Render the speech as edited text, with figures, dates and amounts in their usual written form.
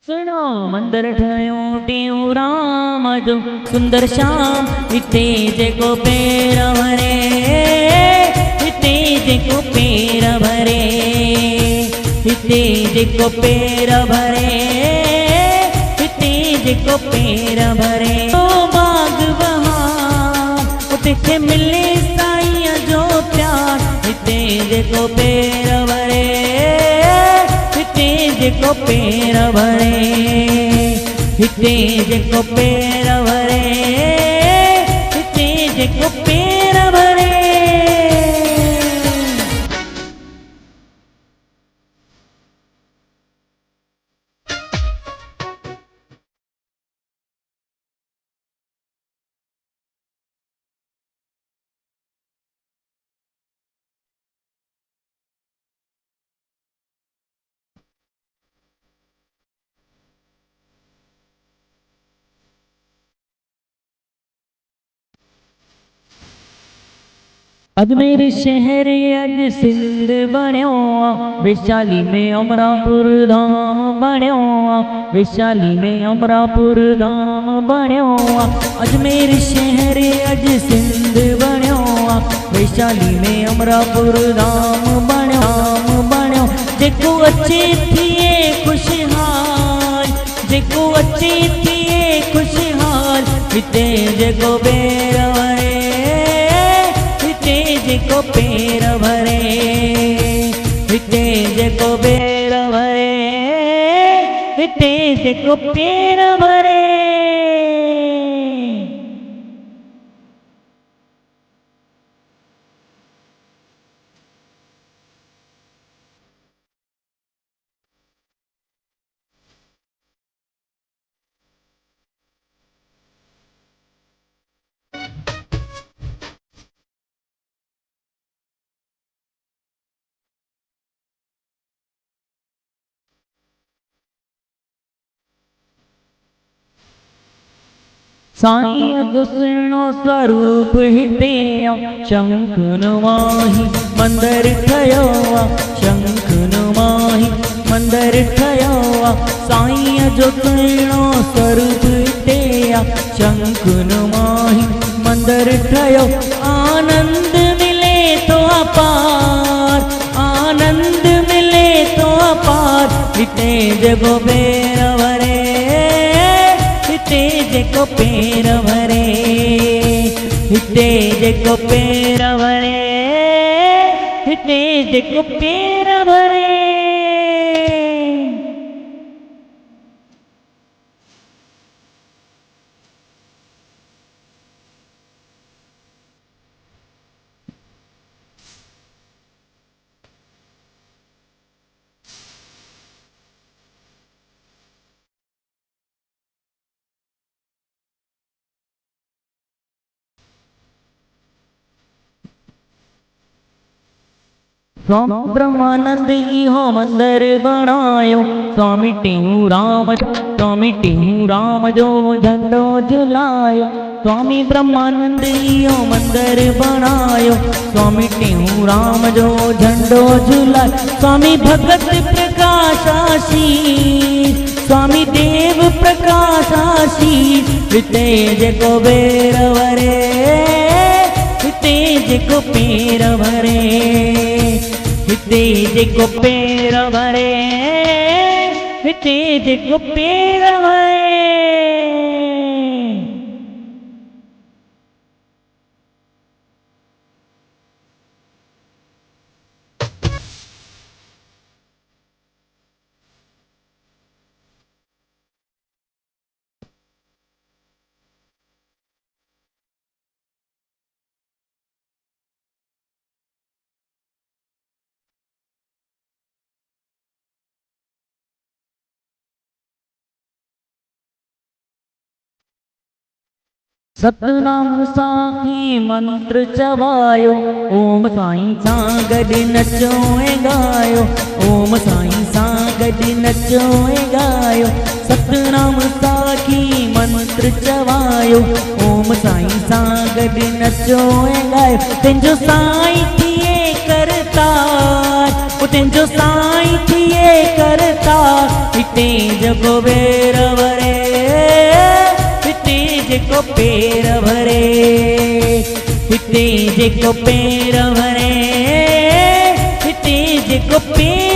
सुनो मंदिर ठयो टियो राम जो सुंदर श्याम हिते जेको पेर भरे, हिते जेको पेर भरे, हिते जेको पेर भरे, हिते जेको पेर भरे। ओ बाग बहार उते मिले साईं जो प्यार, हिते जेको पेर भरे, हिते जेको पेर भरे, हिते जेको पेर भरे, हिते जेको पेर भरे। अजमेर शहर अज सिंध बणियो, वैशाली में अमरापुर धाम बणियो, वैशाली में अमरापुर धाम बणियो। अजमेर शहर अज सिंध बणियो, वैशाली में अमरापुर धाम बणियो। जेको अचे थिए खुशहाल, जेको अचे थिए खुशहाल, हिते जेको पेर भरे, हिते जेको पेर भरे, हिते जेको पेर भरे, हिते जेको पेर भरे। साईं जो सुहिणो स्वरूप हिते शंख नुमाही मंदिर ठयो, शंख नुमाही मंदिर ठयो। साईं जो सुहिणो स्वरूप हिते शंख नुमाही मंदिर ठयो। आनंद मिले तो अपार, आनंद मिले तो अपार, हिते जेको पेर भरे, हिते जेको पेर भरे, हिते जेको पेर भरे, हिते जेको पेर भरे। स्वामी ब्रह्मानंद इहो मंदिर बणायो, स्वामी टेऊंराम, स्वामी टेऊंराम जो झंडो झुलायो। स्वामी ब्रह्मानंद इहो मंदिर बणायो, स्वामी टेऊंराम जो झंडो झुलायो। स्वामी भगत प्रकाश आशीष, स्वामी देव प्रकाश आशीष, हिते जेको पेर भरे, हिते जेको पेर भरे, हिते जेको पेर भरे, हिते जेको पेर भरे। सतनाम साईं मंत्र चवायो, ओम साईं सां गॾु नचो ऐं गायो, ओम साईं सां गॾु नचो ऐं गायो। सतनाम साईं मंत्र चवायो, ओम साईं सां गॾु नचो ऐं गायो। तुंहिंजो साईं करता हिते जगो बेर भरे हिते जेको पेर भरे हिते जेको पेर भरे हिते जेको पेर